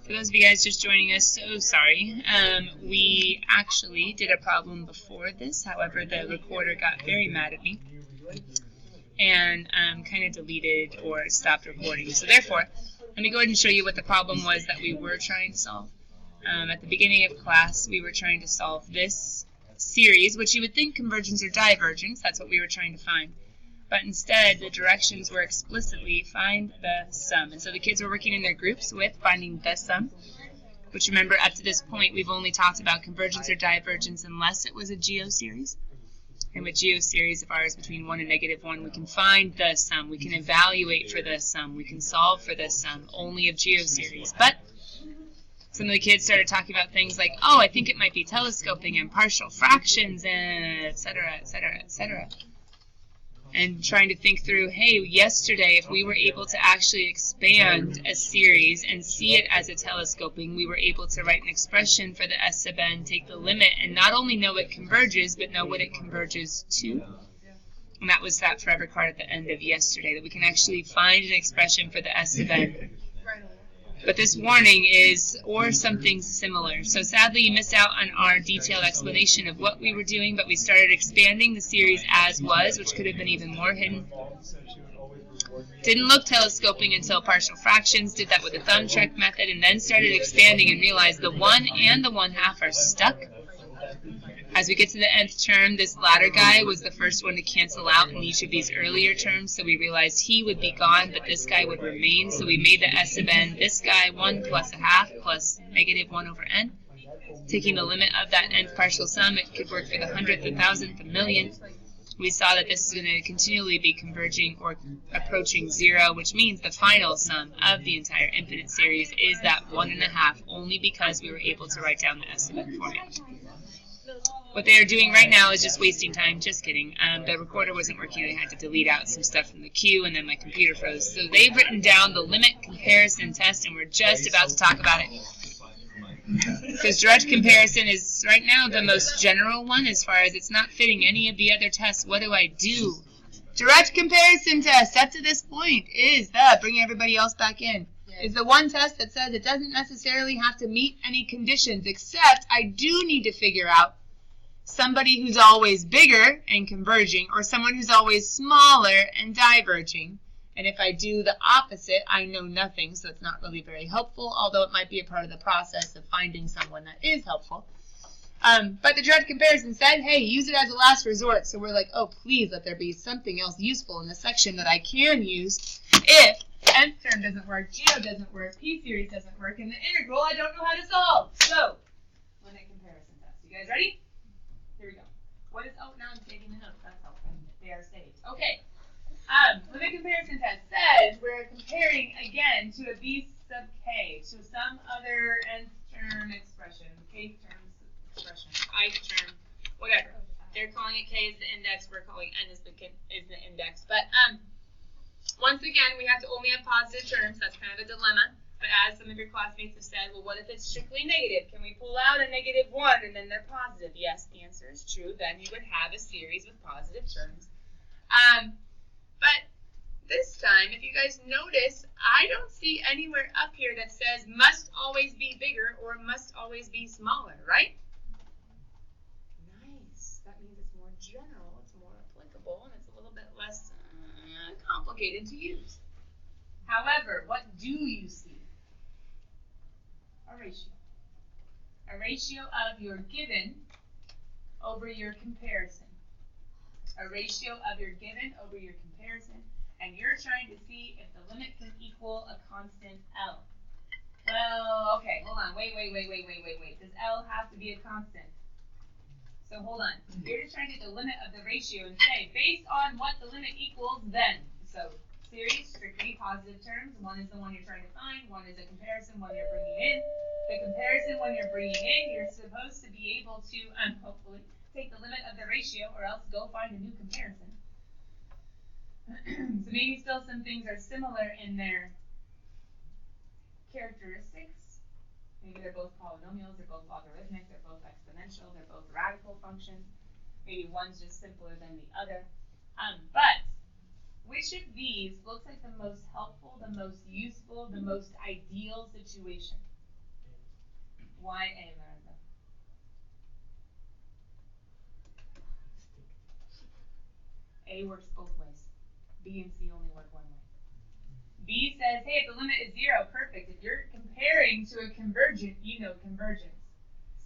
For those of you guys just joining us, so sorry. We actually did a problem before this. However, the recorder got very mad at me and kind of deleted or stopped recording. So therefore, let me go ahead and show you what the problem was that we were trying to solve. At the beginning of class, we were trying to solve this series, which you would think convergence or divergence. That's what we were trying to find. But instead, the directions were explicitly find the sum. And so the kids were working in their groups with finding the sum, which remember, up to this point, we've only talked about convergence or divergence unless it was a geoseries. And with geoseries, if r is between 1 and -1, we can find the sum. We can evaluate for the sum. We can solve for the sum only of geoseries. But some of the kids started talking about things like, oh, I think it might be telescoping and partial fractions, and et cetera, et cetera, et cetera. And trying to think through, hey, yesterday, if we were able to actually expand a series and see it as a telescoping, we were able to write an expression for the S sub n, take the limit, and not only know it converges, but know what it converges to. And that was that forever card at the end of yesterday, that we can actually find an expression for the S sub n. But this warning is, or something similar. So sadly, you missed out on our detailed explanation of what we were doing, but we started expanding the series as was, which could have been even more hidden. Didn't look telescoping until partial fractions, did that with the thumb trick method, and then started expanding and realized the 1 and the 1/2 are stuck. As we get to the nth term, this latter guy was the first one to cancel out in each of these earlier terms, so we realized he would be gone, but this guy would remain, so we made the S sub n, this guy, 1 plus 1/2 plus -1 over n. Taking the limit of that nth partial sum, it could work for the 100th, the 1000th, the millionth. We saw that this is going to continually be converging or approaching 0, which means the final sum of the entire infinite series is that 1.5, only because we were able to write down the S sub n formula. What they are doing right now is just wasting time. Just kidding. The recorder wasn't working. I had to delete out some stuff from the queue, and then my computer froze. So they've written down the limit comparison test, and we're just about to talk about it. Because direct comparison is right now the most general one as far as it's not fitting any of the other tests. What do I do? Direct comparison test up to this point is the, bringing everybody else back in, is the one test that says it doesn't necessarily have to meet any conditions, except I do need to figure out somebody who's always bigger and converging, or someone who's always smaller and diverging. And if I do the opposite, I know nothing, so it's not really very helpful, although it might be a part of the process of finding someone that is helpful. But the direct comparison said, hey, use it as a last resort. So we're like, oh, please let there be something else useful in the section that I can use if nth term doesn't work, geo doesn't work, p-series doesn't work, and the integral I don't know how to solve. So, limit comparison test. You guys ready? Here we go. What is, oh, now I'm saving the notes. That's helpful. They are saved. Okay. Limit comparison test says we're comparing again to a b sub k, to some other nth term expression, kth term expression, ith term, whatever. They're calling it k as the index, we're calling n as the index. But once again, we have to only have positive terms. That's kind of a dilemma. But as some of your classmates have said, well, what if it's strictly negative? Can we pull out a -1 and then they're positive? Yes, the answer is true. Then you would have a series with positive terms. But this time, if you guys notice, I don't see anywhere up here that says must always be bigger or must always be smaller, right? Nice. That means it's more general, it's more applicable, and it's a little bit less complicated to use. However, what do you see? A ratio. A ratio of your given over your comparison. A ratio of your given over your comparison, and you're trying to see if the limit can equal a constant L. Well, okay, hold on. Wait. Does L have to be a constant? So hold on. You're just trying to get the limit of the ratio and say, based on what the limit equals, then. So series, strictly positive terms. One is the one you're trying to find. One is a comparison, one you're bringing in. The comparison, when you're bringing in, you're supposed to be able to, hopefully, take the limit of the ratio, or else go find a new comparison. So maybe still some things are similar in their characteristics. Maybe they're both polynomials, they're both logarithmic, they're both exponential, they're both radical functions. Maybe one's just simpler than the other. But which of these looks like the most helpful, the most useful, the most ideal situation? Why A, Larissa? A works both ways. B and C only work one way. B says, hey, if the limit is 0, perfect. If you're comparing to a convergent, you know convergence.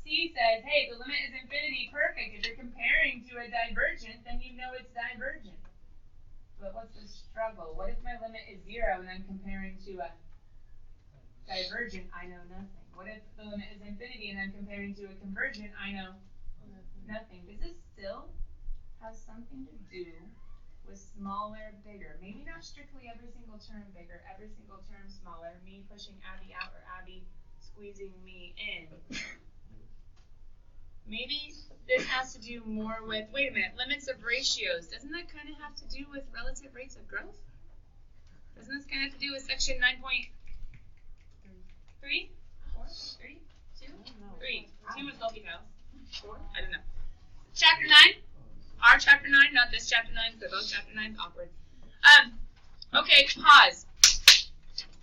C says, hey, if the limit is infinity, perfect. If you're comparing to a divergent, then you know it's divergent. But what's the struggle? What if my limit is 0 and I'm comparing to a divergent? I know nothing. What if the limit is infinity and I'm comparing to a convergent? I know nothing. Does this still have something to do with smaller, bigger? Maybe not strictly every single term bigger, every single term smaller, me pushing Abby out or Abby squeezing me in. Maybe this has to do more with, wait a minute, limits of ratios. Doesn't that kind of have to do with relative rates of growth? Doesn't this kind of have to do with section 9.3? 4? 3? 2? 3. 2 is multi-tiles. 4? I don't know. Chapter 9? Our chapter 9, not this chapter 9, so both chapter 9's awkward. Okay, pause.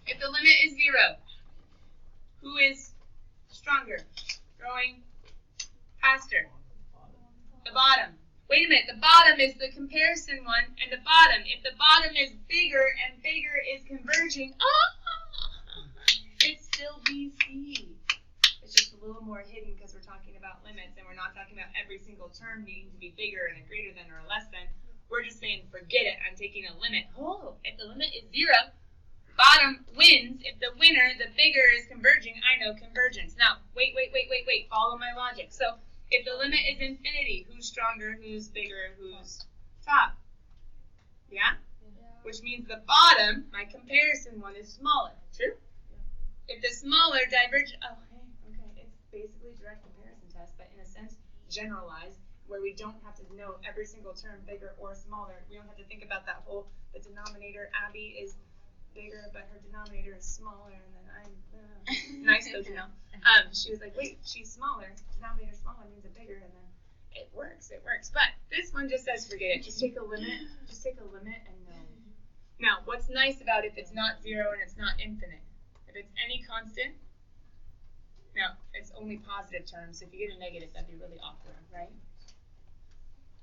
If the limit is 0, who is stronger? Growing faster? The bottom. Wait a minute, the bottom is the comparison one, and the bottom, if the bottom is bigger and bigger is converging, it's still BC. It's just a little more hidden because we're talking about limits and we're not talking about every single term needing to be bigger and a greater than or a less than. We're just saying, forget it, I'm taking a limit. Oh, if the limit is 0, bottom wins. If the winner, the bigger, is converging, I know convergence. Now, wait. Follow my logic. So, if the limit is infinity, who's stronger, who's bigger, who's top? Yeah? Which means the bottom, my comparison one, is smaller. True? If the smaller divergent, okay, it's basically a direct comparison test, but in a sense, generalized, where we don't have to know every single term, bigger or smaller. We don't have to think about that whole, the denominator, Abby is bigger, but her denominator is smaller, and then I'm, nice though to know. She was like, wait, she's smaller, denominator smaller means a bigger, and then it works. But this one just says forget it. Just take a limit and know. Now, what's nice about it, if it's not 0 and it's not infinite? If it's any constant, now, it's only positive terms, so if you get a negative, that'd be really awkward, right?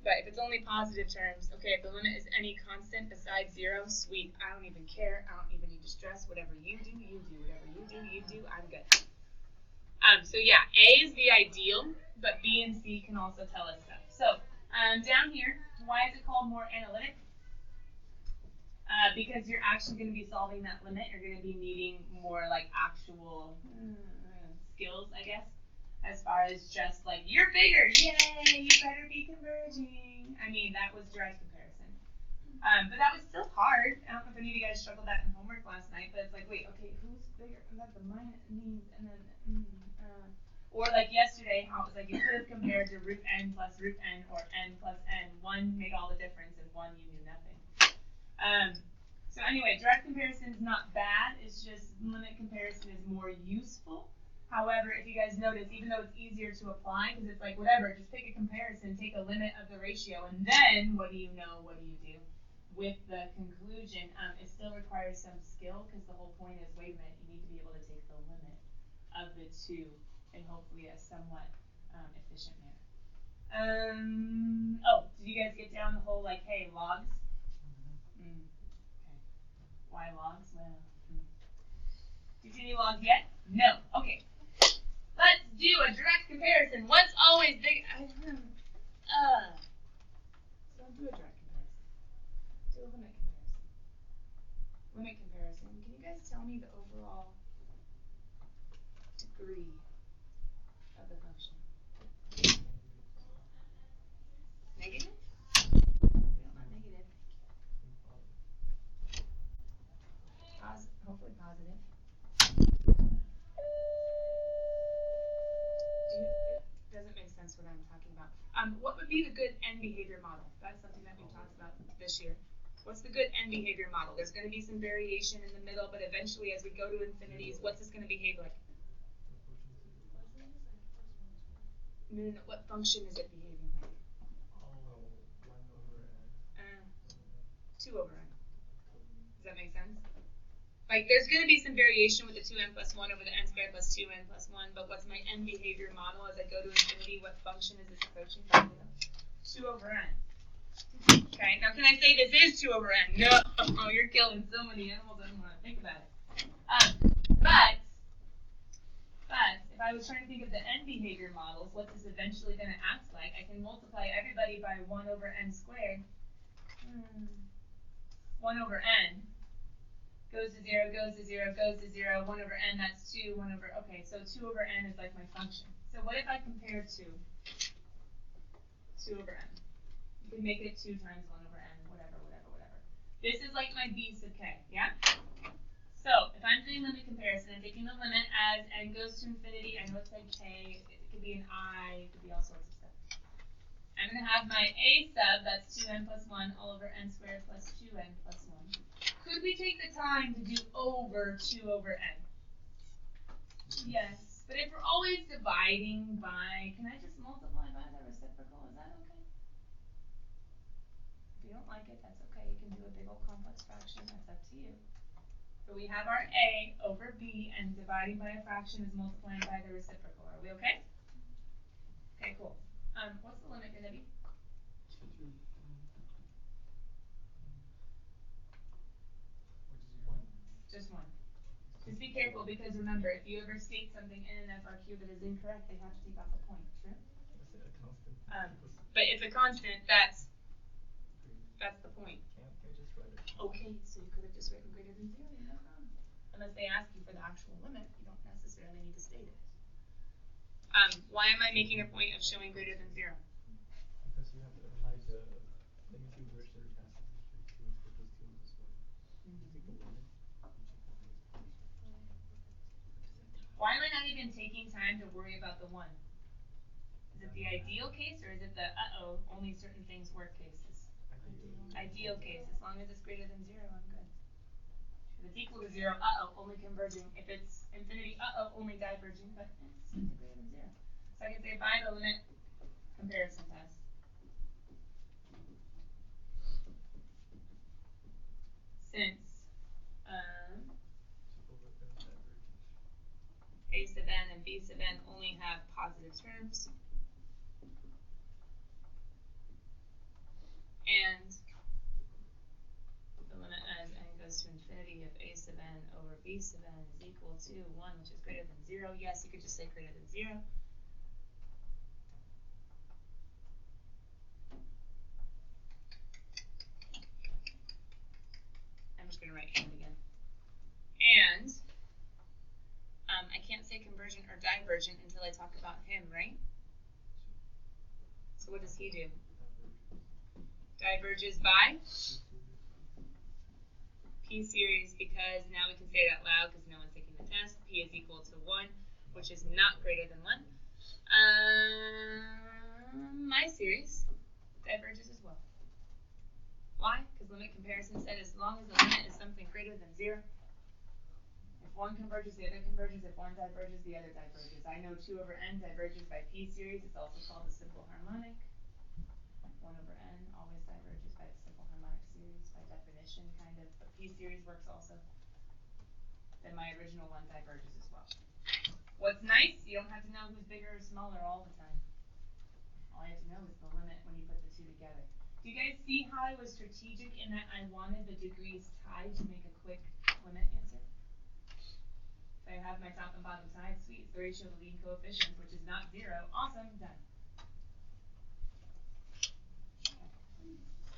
But if it's only positive terms, okay, if the limit is any constant besides 0, sweet, I don't even care, I don't even need to stress, whatever you do, whatever you do, I'm good. So yeah, A is the ideal, but B and C can also tell us stuff. So, down here, why is it called more analytic? Because you're actually going to be solving that limit, you're going to be needing more like actual skills, I guess, as far as just like, you're bigger, yay, you better be converging. I mean, that was direct comparison. But that was still hard. I don't know if any of you guys struggled that in homework last night, but it's like, wait, okay, who's bigger? And that's the minus means, and then, or like yesterday, how it was like you could have compared to root n plus root n or n plus n. One made all the difference, and one you knew nothing. So anyway, direct comparison is not bad. It's just limit comparison is more useful. However, if you guys notice, even though it's easier to apply, because it's like, whatever, just pick a comparison, take a limit of the ratio, and then what do you know, what do you do? With the conclusion, it still requires some skill, because the whole point is, wait a minute, you need to be able to take the limit of the two in hopefully a somewhat efficient manner. Did you guys get down the whole, like, hey, logs? Okay. Why logs? Well, did you do logs yet? No. Okay. Let's do a direct comparison. What's always big? Don't do a direct comparison. Do a limit comparison. Limit comparison. Can you guys tell me the overall degree of the function? Negative? No, not negative. Hopefully positive. It doesn't make sense what I'm talking about. What would be the good end behavior model? That's something that we talked about this year. What's the good end behavior model? There's going to be some variation in the middle, but eventually as we go to infinities, what's this going to behave like? No. What function is it behaving like? 2 over n. Does that make sense? Like, there's going to be some variation with the 2n plus 1 over the n squared plus 2n plus 1, but what's my n behavior model as I go to infinity? What function is this approaching? 2 over n. Okay, now can I say this is 2 over n? No, oh, you're killing so many animals, I don't want to think about it. But if I was trying to think of the n behavior models, what this eventually going to act like, I can multiply everybody by 1 over n squared. 1 over n goes to 0, goes to 0, goes to 0, 1 over n, that's 2, 1 over, okay, so 2 over n is like my function. So what if I compare 2 over n? You can make it 2 times 1 over n, whatever. This is like my b sub k, yeah? So if I'm doing limit comparison, I'm taking the limit as n goes to infinity. I know it's like k, it could be an I, it could be all sorts of stuff. I'm going to have my a sub, that's 2n plus 1 all over n squared plus 2n plus 1. Could we take the time to do over 2 over n? Yes, but if we're always dividing by, can I just multiply by the reciprocal? Is that okay? If you don't like it, that's okay. You can do a big old complex fraction. That's up to you. But we have our a over b, and dividing by a fraction is multiplying by the reciprocal. Are we okay? Okay, cool. What's the limit going to be? Just 1. Just be careful, because remember, if you ever state something in an FRQ that is incorrect, they have to take off the point. True? But it's a constant. That's the point. Can we just write it? Okay, so you could have just written greater than 0. No problem. Unless they ask you for the actual limit, you don't necessarily need to state it. Why am I making a point of showing greater than 0? Because you have to apply the limit conversion test. Why am I not even taking time to worry about the 1? Is it the ideal case, or is it the only certain things work cases? Ideal case. As long as it's greater than 0, I'm good. If it's equal to 0, only converging. If it's infinity, only diverging, but it's greater than 0. So I can say by the limit comparison test. Since a sub n and b sub n only have positive terms, and the limit as n goes to infinity of a sub n over b sub n is equal to 1, which is greater than 0. Yes, you could just say greater than 0. I'm just going to write and again. And I can't say convergent or divergent until I talk about him, right? So what does he do? Diverges by p series, because now we can say it out loud because no one's taking the test. P is equal to 1, which is not greater than 1. My series diverges as well. Why? Because limit comparison said as long as the limit is something greater than 0, if one converges, the other converges. If one diverges, the other diverges. I know 2 over n diverges by p series. It's also called a simple harmonic. 1 over n always diverges by the simple harmonic series by definition, kind of. But p series works also. Then my original one diverges as well. What's nice, you don't have to know who's bigger or smaller all the time. All you have to know is the limit when you put the two together. Do you guys see how I was strategic in that I wanted the degrees tied to make a quick limit answer? So I have my top and bottom side. Sweet. It's the ratio of the leading coefficients, which is not 0. Awesome. Done.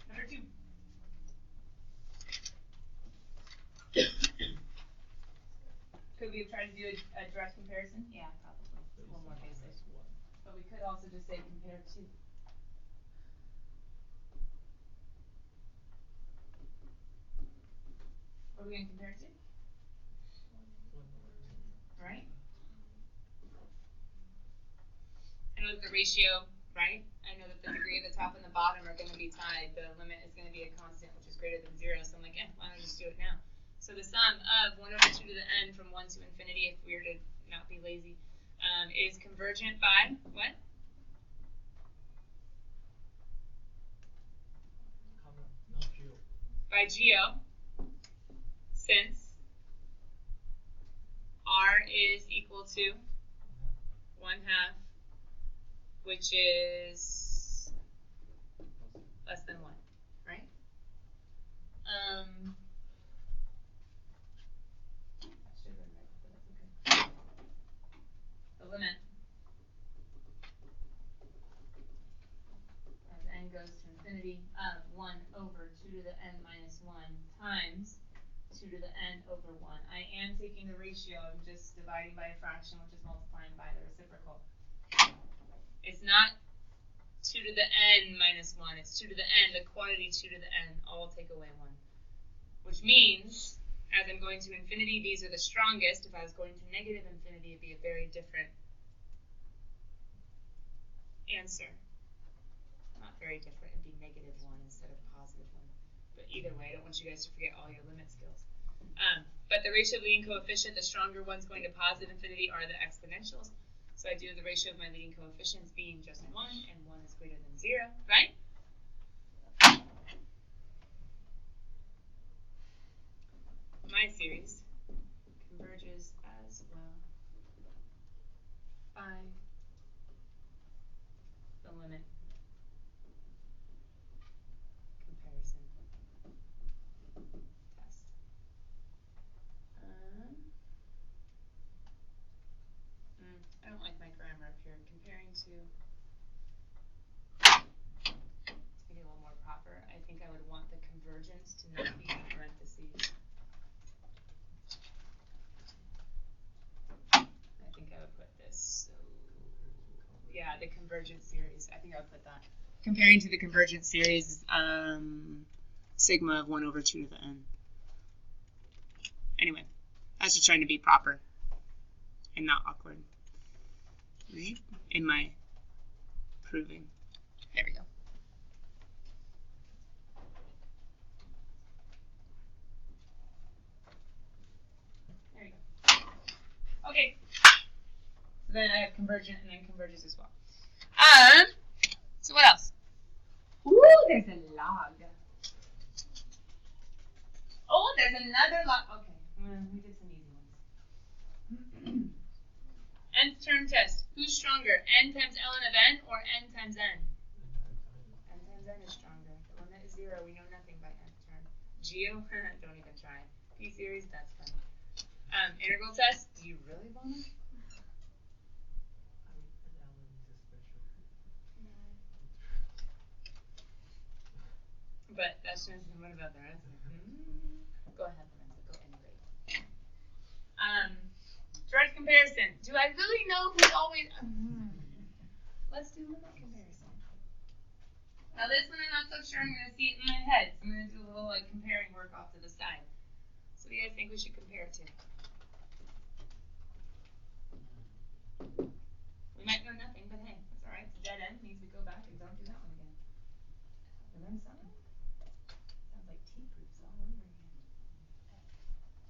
Number 2. Could we have tried to do a direct comparison? Yeah, probably. It's a little more basic. But we could also just say compare 2. What are we going to compare to? Right? I know that the ratio, right? I know that the degree of the top and the bottom are going to be tied. The limit is going to be a constant, which is greater than 0. So I'm like, why don't I just do it now? So the sum of 1 over 2 to the n from 1 to infinity, if we were to not be lazy, is convergent by what? By geo, since R is equal to 1/2, which is less than 1, right? Should have been right, but that's okay. The limit as n goes to infinity of 1 over 2 to the n minus 1 times 2 to the n over 1. I am taking the ratio. I'm just dividing by a fraction, which is multiplying by the reciprocal. It's not 2 to the n minus 1. It's 2 to the n. The quantity 2 to the n. All take away 1. Which means, as I'm going to infinity, these are the strongest. If I was going to negative infinity, it'd be a very different answer. Not very different. It'd be negative 1 instead of positive 1. But either way, I don't want you guys to forget all your limit skills. But the ratio of leading coefficient, the stronger ones going to positive infinity are the exponentials. So I do the ratio of my leading coefficients being just 1, and 1 is greater than 0, right? My series converges as well by the limit comparison test. I don't like my grammar up here. Comparing to, to make it a little more proper, I think I would want the convergence to not be in parentheses. I think I would put this. So, yeah, the convergent series. I think I would put that. Comparing to the convergent series, sigma of 1 over 2 to the n. Anyway, that's just trying to be proper and not awkward. Right? In my proving. There we go. There we go. Okay. So then I have convergent and then converges as well. So what else? Ooh, there's a log. Oh, there's another log. Okay, we did some easy ones. Nth term test. Who's stronger, n times ln of n or n times n? N times n is stronger. The limit is 0. We know nothing by nth term. Geo? Don't even try. P series? That's funny. Integral test? Do you really want to? But that's just, what about the rest? Go ahead, Lorenzo. Go integrate. Direct comparison. Do I really know who's always... Let's do limit comparison. Now this one I'm not so sure. I'm going to see it in my head. So I'm going to do a little like comparing work off to the side. So what do you guys think we should compare to? We might know nothing, but hey, it's alright. It's a dead end. It means we go back and don't do that one again. And then some? Sounds like tea proofs all over again.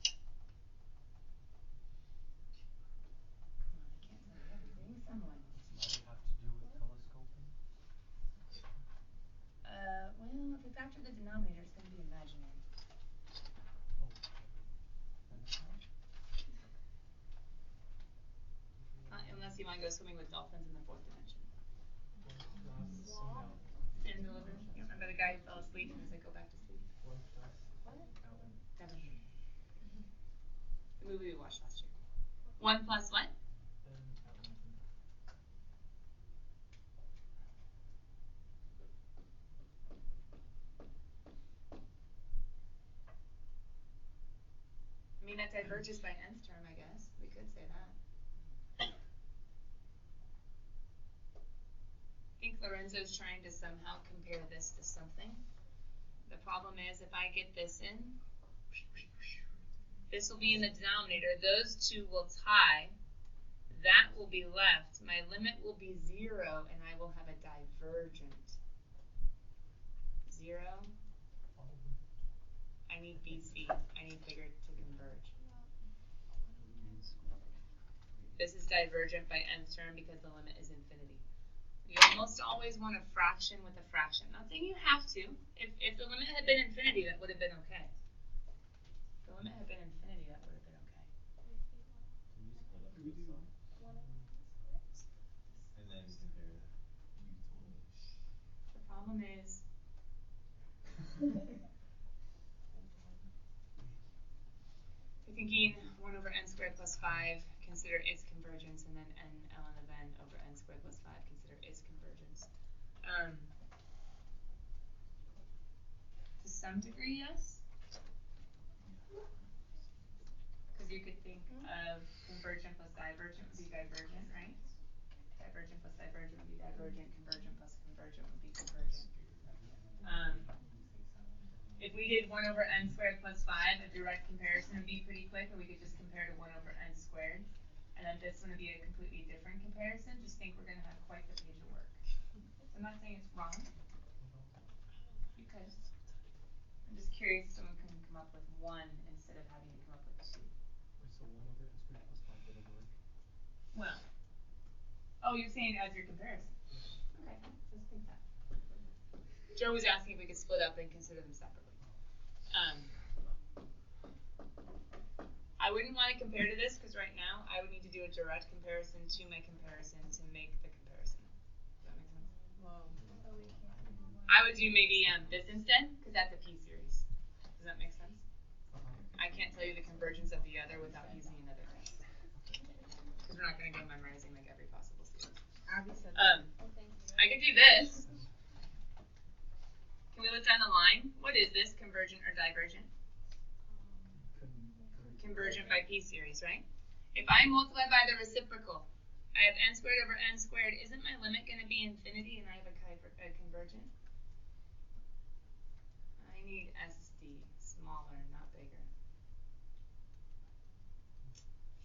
Come on, I can't tell you everything. Someone. Might it have to do with telescoping? Well, if we factor the denominator, it's going to be imaginary. Oh, then it's not. Unless you want to go swimming with dolphins in the 4th dimension. And the liver. You remember the guy who fell asleep and was like, go back to sleep? 1 plus What? Alan. Never heard. The movie we watched last year. 1 plus what? I mean, that diverges by nth term, I guess. We could say that. I think Lorenzo's trying to somehow compare this to something. The problem is if I get this in, this will be in the denominator. Those two will tie. That will be left. My limit will be 0, and I will have a divergent. 0. I need BC. I need bigger to converge. This is divergent by nth term because the limit is infinity. You almost always want a fraction with a fraction. Not saying you have to. If the limit had been infinity, that would have been okay. If the limit had been infinity, that would have been okay. problem is you're thinking 1 over n squared plus 5, consider its convergence, and then n ln of n over n squared plus 5, consider its convergence. To some degree, yes. Because you could think of convergent plus divergent would be divergent, right? Divergent plus divergent would be divergent, convergent plus convergent would be convergent. If we did 1 over n squared plus 5, a direct comparison would be pretty quick, or we could just compare to 1 over n squared. And then this one would be a completely different comparison. Just think we're going to have quite the page of work. So I'm not saying it's wrong. You could. I'm just curious if someone can come up with 1 instead of having to come up with 2. Wait, so 1 over n squared plus 5 wouldn't work? Well. Oh, you're saying as your comparison. Okay, let's think that. Joe was asking if we could split up and consider them separately. I wouldn't want to compare to this because right now I would need to do a direct comparison to my comparison to make the comparison. Does that make sense? Whoa. So we can't do one. I would do maybe this instead because that's a p-series. Does that make sense? I can't tell you the convergence of the other without using another test. Because we're not going to go memorizing like every possible series. Abby said Um, thank you. I could do this. Can we look down the line? What is this, convergent or divergent? Convergent by p-series, right? If I multiply by the reciprocal, I have n squared over n squared. Isn't my limit going to be infinity and I have a convergent? I need SD, smaller, not bigger.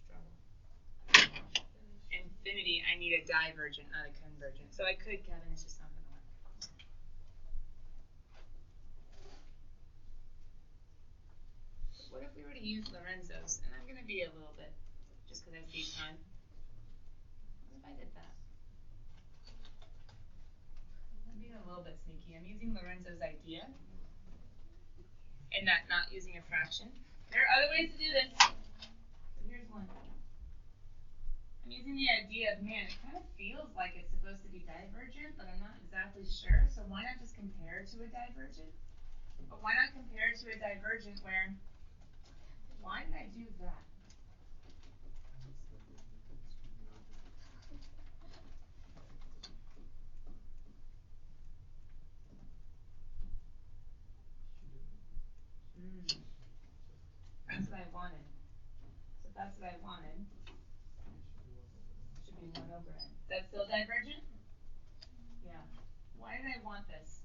Struggle. Infinity, I need a divergent, not a convergent. So I could, Kevin, it's just not going to work. What if we were to use Lorenzo's? And I'm going to be a little bit, just because I see time. What if I did that? I'm being a little bit sneaky. I'm using Lorenzo's idea. And not using a fraction. There are other ways to do this. But here's one. I'm using the idea of, man, it kind of feels like it's supposed to be divergent, but I'm not exactly sure. So why not just compare to a divergent? But why not compare to a divergent where, why did I do that? That's what I wanted. So if that's what I wanted, it should be 1 over n. Is that still divergent? Yeah. Why did I want this?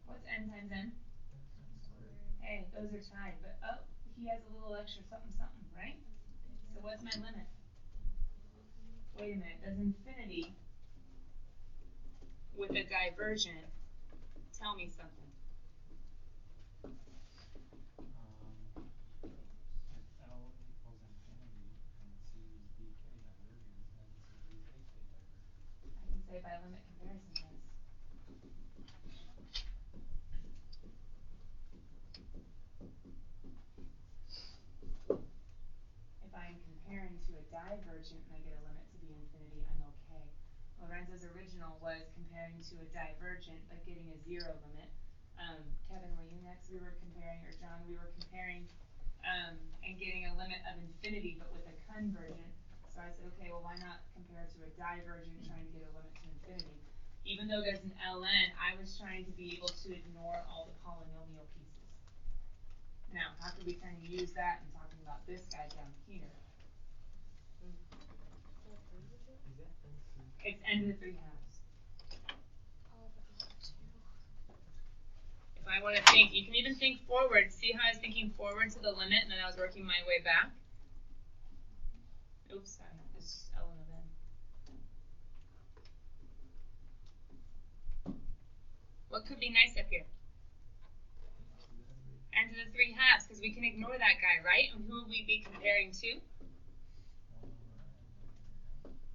What's n times n? Hey, those are tied, but oh, he has a little extra something something, right? So what's my limit? Wait a minute, does infinity with a divergent tell me something? If L equals infinity and C is dk divergent, then C is ak divergent. I can say by limit comparison test. If I'm comparing to a divergent and I get a limit to be infinity, I'm okay. Lorenzo's original was comparing to a divergent but getting a 0 limit. Kevin, were you next? We were comparing, or John, we were comparing and getting a limit of infinity but with a convergent. So I said, okay, well, why not compare to a divergent trying to get a limit to infinity? Even though there's an ln, I was trying to be able to ignore all the polynomial pieces. Now, how could we kind of use that in talking about this guy down here? Is that n3? It's n to the 3 halves. If I want to think, you can even think forward. See how I was thinking forward to the limit and then I was working my way back? Oops, sorry. This is ln of n. What could be nice up here? N to the 3 halves, because we can ignore that guy, right? And who would we be comparing to?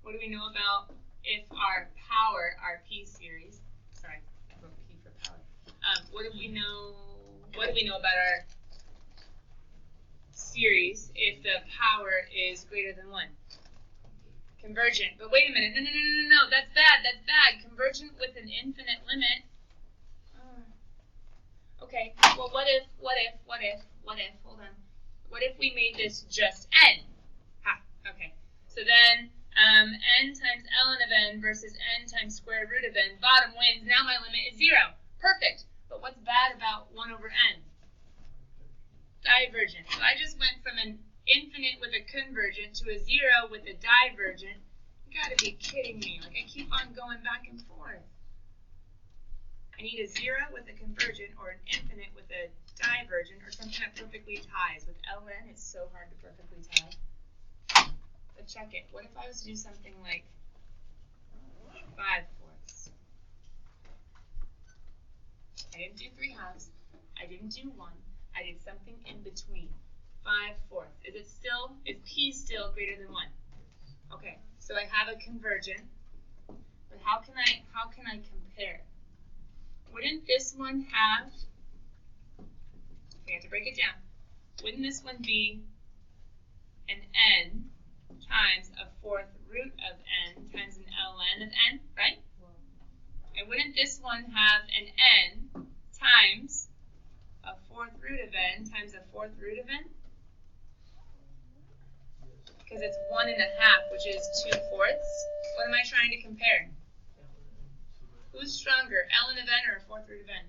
What do we know about if our power, our p series, sorry, I wrote p for power. What do we know about our series if the power is greater than 1? Convergent. But wait a minute. No. That's bad. That's bad. Convergent with an infinite limit. Okay. Well, what if, hold on. What if we made this just n? Ha. Okay. So then n times ln of n versus n times square root of n. Bottom wins. Now my limit is 0. Perfect. But what's bad about 1 over n? Divergent. So I just went from an infinite with a convergent to a 0 with a divergent. You gotta be kidding me. Like, I keep on going back and forth. I need a 0 with a convergent or an infinite with a divergent or something that perfectly ties. With ln, it's so hard to perfectly tie. But check it. What if I was to do something like 5/4? I didn't do 3/2. I didn't do 1. I did something in between. 5/4. Is p still greater than 1? Okay, so I have a convergent. But how can I compare? Wouldn't this one have, we have to break it down. Wouldn't this one be an n times a 4th root of n times an ln of n, right? And wouldn't this one have an n times a 4th root of n times a 4th root of n? Because it's 1 1/2, which is 2/4. What am I trying to compare? Who's stronger, ln of n or a 4th root of n?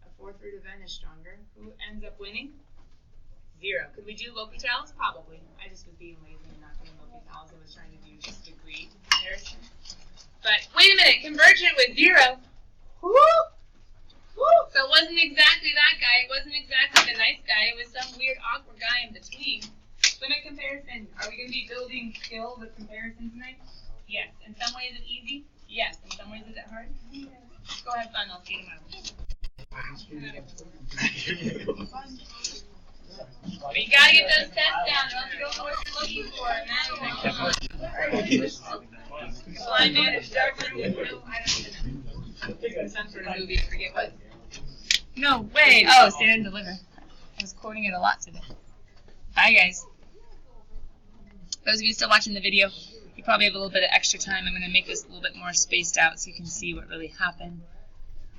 A 4th root of n is stronger. Who ends up winning? 0. Could we do L'Hopital's? Probably. I just was being lazy and not doing L'Hopital's. I was trying to do just degree comparison. But wait a minute, convergent with 0. Woo! Woo! So it wasn't exactly that guy. It wasn't exactly the nice guy. It was some weird, awkward guy in between. Limit comparison. Are we going to be building skill with comparison tonight? Yes. In some ways it's easy. Yes. In some ways is it hard? Yes. Go have fun. I'll see you tomorrow. But you gotta get those tests down, or else you don't know what you're looking for. And then blind man in the dark room with no, I don't even know. Some sort of movie, I forget what. No way. Oh, Stand and Deliver. I was quoting it a lot today. Bye, guys. Those of you still watching the video, you probably have a little bit of extra time. I'm going to make this a little bit more spaced out so you can see what really happened.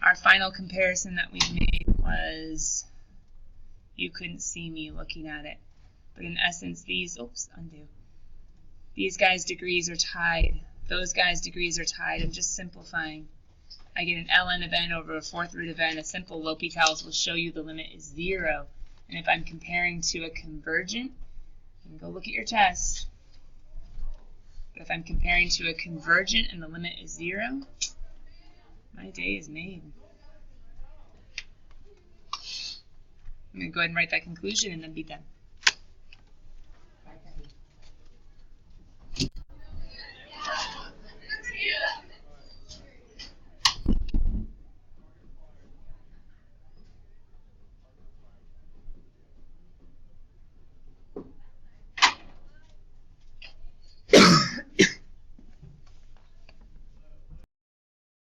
Our final comparison that we made was, you couldn't see me looking at it, but in essence these, these guys' degrees are tied. Those guys' degrees are tied. I'm just simplifying. I get an ln of n over a 4th root of n. A simple L'Hopital's will show you the limit is 0. And if I'm comparing to a convergent, you can go look at your test. But if I'm comparing to a convergent and the limit is 0, my day is made. I'm going to go ahead and write that conclusion and then be done.